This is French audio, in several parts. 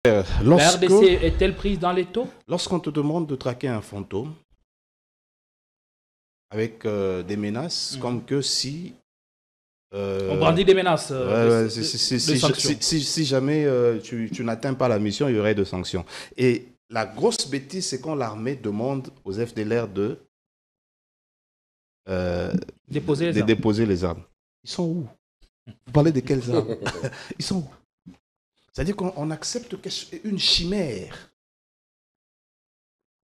La RDC est-elle prise dans les taux? Lorsqu'on te demande de traquer un fantôme avec des menaces, comme que si... on brandit des menaces si jamais tu n'atteins pas la mission, il y aurait de sanctions. Et la grosse bêtise, c'est quand l'armée demande aux FDLR de déposer les armes. Ils sont où? Vous parlez de quelles armes? Ils sont où? C'est-à-dire qu'on accepte une chimère.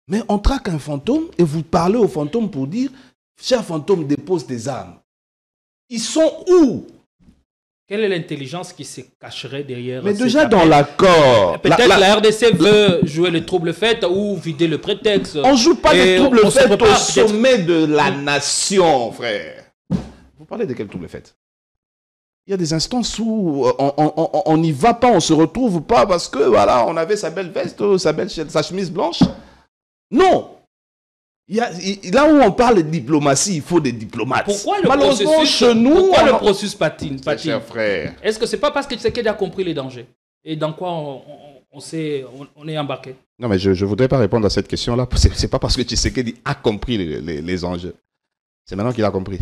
Mais on traque un fantôme et vous parlez au fantôme pour dire « Cher fantôme, dépose des armes ». Ils sont où? Quelle est l'intelligence qui se cacherait derrière? Mais déjà dans l'accord. Peut-être la RDC veut jouer le trouble-fête ou vider le prétexte. On ne joue pas de trouble-fête au sommet de la nation, frère. Vous parlez de quel trouble-fête? Il y a des instances où on n'y va pas, on ne se retrouve pas parce que voilà, on avait sa belle veste, sa chemise blanche. Non. Là où on parle de diplomatie, il faut des diplomates. Pourquoi le processus patine? Cher frère. Est-ce que c'est pas parce que Tshisekedi a compris les dangers? Et dans quoi on est embarqué? Non, mais je ne voudrais pas répondre à cette question-là. C'est pas parce que Tshisekedi a compris les enjeux. C'est maintenant qu'il a compris.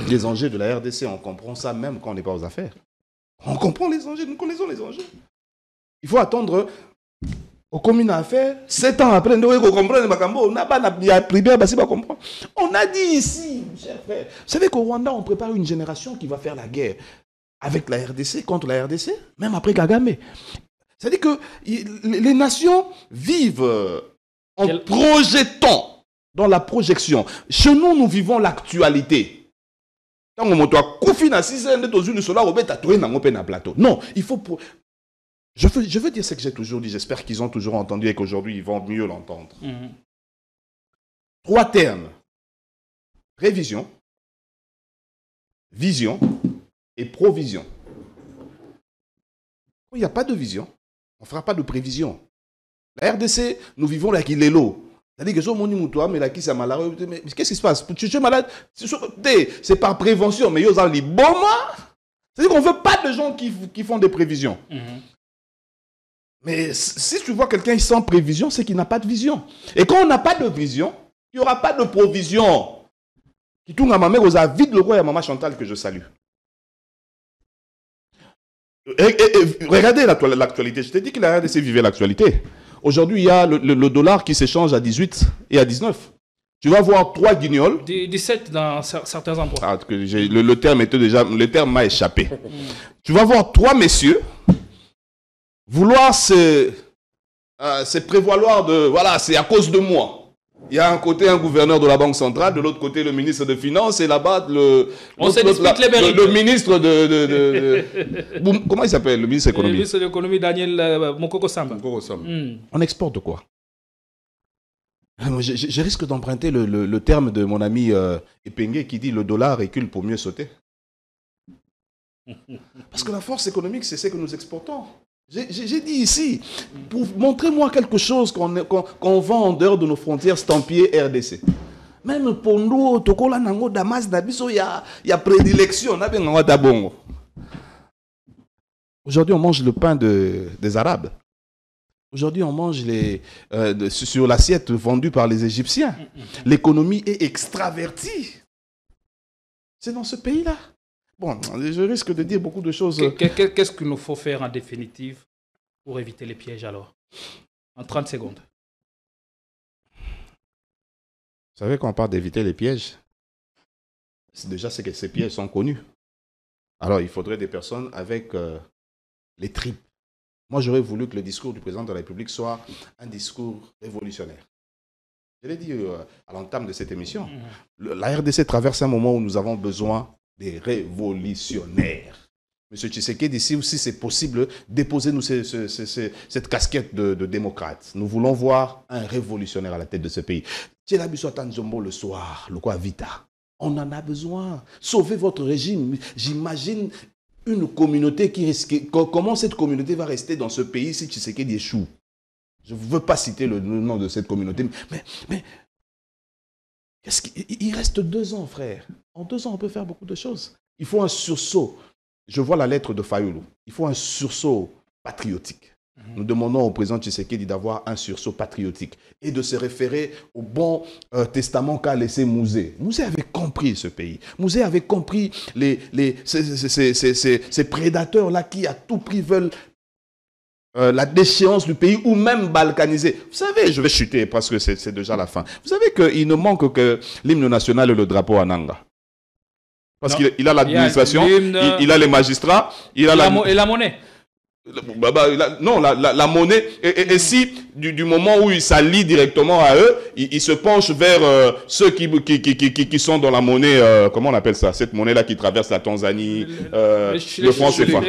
Les enjeux de la RDC, on comprend ça même quand on n'est pas aux affaires. On comprend les enjeux, nous connaissons les enjeux. Il faut attendre... Aux communes à affaires, 7 ans après, on a dit ici, cher frère, vous savez qu'au Rwanda, on prépare une génération qui va faire la guerre avec la RDC, contre la RDC, même après Kagame. C'est-à-dire que les nations vivent en projetant, dans la projection. Chez nous, nous vivons l'actualité. Non, il faut... Je veux dire ce que j'ai toujours dit. J'espère qu'ils ont toujours entendu et qu'aujourd'hui, ils vont mieux l'entendre. 3 termes. Révision, vision et provision. Il n'y a pas de vision. On ne fera pas de prévision. La RDC, nous vivons la Kilelo. C'est-à-dire que mais qu'est-ce qui se passe? Tu es malade? C'est par prévention. Mais c'est-à-dire qu'on ne veut pas de gens qui font des prévisions. Mais si tu vois quelqu'un sans prévision, c'est qu'il n'a pas de vision. Et quand on n'a pas de vision, il n'y aura pas de provision. Qui tourne à ma mère aux avis de le roi et à maman Chantal que je salue. Regardez l'actualité. Je t'ai dit qu'il a RDC vivait l'actualité. Aujourd'hui, il y a le dollar qui s'échange à 18 et à 19. Tu vas voir 3 guignols. 17 dans certains endroits. Ah, le terme était déjà... Le terme m'a échappé. Tu vas voir 3 messieurs vouloir se prévaloir de... Voilà, c'est à cause de moi. Il y a un côté un gouverneur de la Banque centrale, de l'autre côté le ministre des Finances, et là-bas le ministre de... Comment il s'appelle? Le ministre de l'économie. Le ministre de l'économie, Daniel Mokoko Samba. On exporte quoi? Je risque d'emprunter le terme de mon ami Epengue qui dit le dollar recule pour mieux sauter. Parce que la force économique, c'est ce que nous exportons. J'ai dit ici, pour montrer-moi quelque chose qu'on vend en dehors de nos frontières stampillées RDC. Même pour nous, il y a prédilection. Aujourd'hui, on mange le pain des Arabes. Aujourd'hui, on mange sur l'assiette vendue par les Égyptiens. L'économie est extravertie. C'est dans ce pays-là. Bon, je risque de dire beaucoup de choses. Qu'est-ce qu'il nous faut faire en définitive pour éviter les pièges alors? En 30 secondes. Vous savez, quand on parle d'éviter les pièges, déjà c'est que ces pièges sont connus. Alors, il faudrait des personnes avec les tripes. Moi, j'aurais voulu que le discours du président de la République soit un discours révolutionnaire. Je l'ai dit à l'entame de cette émission. La RDC traverse un moment où nous avons besoin des révolutionnaires. Monsieur Tshisekedi, ici aussi c'est possible, déposez-nous cette casquette de démocrate. Nous voulons voir un révolutionnaire à la tête de ce pays. Tchelabiso Tanzombo le soir, le quoi vita. On en a besoin. Sauvez votre régime. J'imagine une communauté qui risque... Comment cette communauté va rester dans ce pays si Tshisekedi échoue? Je ne veux pas citer le nom de cette communauté, mais il reste 2 ans, frère. En 2 ans, on peut faire beaucoup de choses. Il faut un sursaut. Je vois la lettre de Fayoulou. Il faut un sursaut patriotique. Nous demandons au président Tshisekedi d'avoir un sursaut patriotique et de se référer au bon testament qu'a laissé Mouzé. Mouzé avait compris ce pays. Mouzé avait compris ces prédateurs-là qui à tout prix veulent la déchéance du pays ou même balkaniser. Vous savez, je vais chuter parce que c'est déjà la fin. Vous savez qu'il ne manque que l'hymne national et le drapeau à Nanga. Parce qu'il a l'administration, il a les magistrats, il a et la monnaie. Non, la monnaie. Et si, du moment où il s'allie directement à eux, il se penche vers ceux qui sont dans la monnaie, comment on appelle ça, cette monnaie-là qui traverse la Tanzanie, le franc CFA.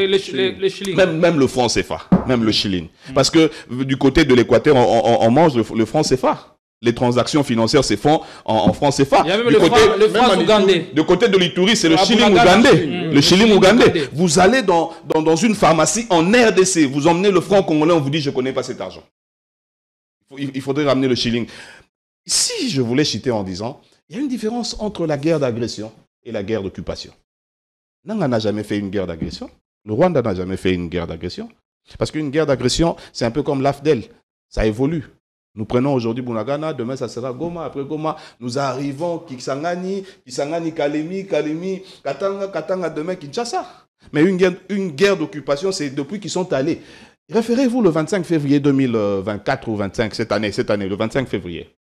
Même le franc CFA, même le shilling. Parce que du côté de l'Équateur, on mange le franc CFA. Les transactions financières se font en francs CFA. Il y a même le franc ougandais. De côté de l'Ituri, c'est le shilling ougandais. Le shilling ougandais. Vous allez dans une pharmacie en RDC, vous emmenez le franc congolais, on vous dit je ne connais pas cet argent. Il faudrait ramener le shilling. Si je voulais citer en disant, il y a une différence entre la guerre d'agression et la guerre d'occupation. Nanga n'a jamais fait une guerre d'agression. Le Rwanda n'a jamais fait une guerre d'agression. Parce qu'une guerre d'agression, c'est un peu comme l'AFDEL. Ça évolue. Nous prenons aujourd'hui Bunagana, demain ça sera Goma, après Goma, nous arrivons Kisangani, Kalemi, Katanga, demain Kinshasa. Mais une guerre d'occupation, c'est depuis qu'ils sont allés. Référez-vous le 25 février 2024 ou 25, cette année, le 25 février.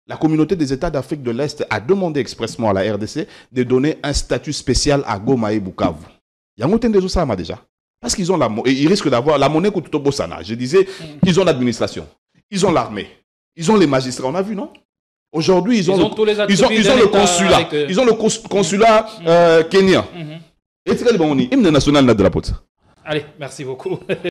La communauté des États d'Afrique de l'Est a demandé expressement à la RDC de donner un statut spécial à Goma et Bukavu. Il y a un de ça déjà. Parce qu'ils ont ils risquent d'avoir la monnaie Kututobosana. Je disais, ils ont l'administration. Ils ont l'armée, ils ont les magistrats, on a vu, non? Aujourd'hui, ils ont le consulat. Ils ont le consulat kenyan. Et c'est le bon, hymne national de la pote. Allez, merci beaucoup.